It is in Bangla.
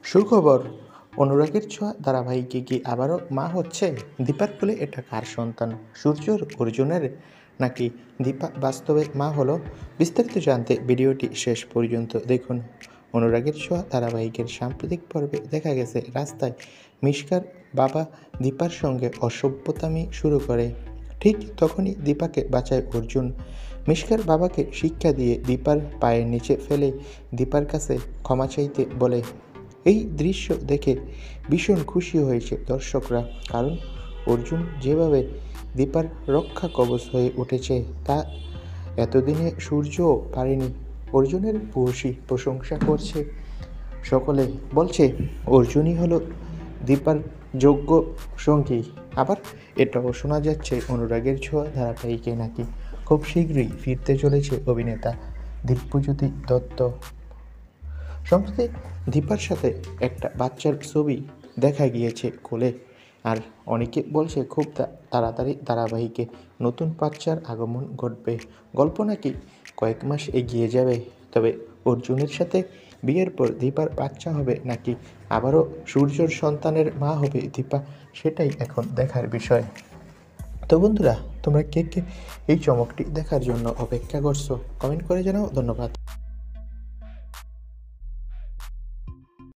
সুখবর, অনুরাগের ছোঁয়া ধারাবাহিকে কি আবারও মা হচ্ছে? দীপার কোলে এটা কার সন্তান? সূর্যর, অর্জুনের, নাকি দীপা বাস্তবে মা হলো? বিস্তারিত জানতে ভিডিওটি শেষ পর্যন্ত দেখুন। অনুরাগের ছোঁয়া ধারাবাহিকের সাম্প্রতিক পর্বে দেখা গেছে রাস্তায় মিশকার বাবা দীপার সঙ্গে অসভ্যতামি শুরু করে। ঠিক তখনই দীপাকে বাঁচায় অর্জুন। মিশকার বাবাকে শিক্ষা দিয়ে দীপার পায়ের নিচে ফেলে দীপার কাছে ক্ষমা চাইতে বলে। এই দৃশ্য দেখে ভীষণ খুশি হয়েছে দর্শকরা, কারণ অর্জুন যেভাবে দীপার রক্ষা কবচ হয়ে উঠেছে তা এতদিনে সূর্যও পারেনি। অর্জুনের ভূয়সী প্রশংসা করছে সকলে, বলছে অর্জুনই হলো দীপার যোগ্য সঙ্গী। আবার এটাও শোনা যাচ্ছে অনুরাগের ছোঁয়া ধারাবাহিকে নাকি খুব শীঘ্রই ফিরতে চলেছে অভিনেতা দিব্যজ্যোতি দত্ত। সম্প্রতি দীপার সাথে একটা বাচ্চার ছবি দেখা গিয়েছে কোলে, আর অনেকে বলছে খুব তাড়াতাড়ি ধারাবাহিকে নতুন বাচ্চার আগমন ঘটবে। গল্প নাকি কয়েক মাস এগিয়ে যাবে। তবে অর্জুনের সাথে বিয়ের পর দীপার বাচ্চা হবে নাকি আবারও সূর্যর সন্তানের মা হবে দীপা, সেটাই এখন দেখার বিষয়। তো বন্ধুরা, তোমরা কে কে এই চমকটি দেখার জন্য অপেক্ষা করছো? কমেন্ট করে জানাও। ধন্যবাদ।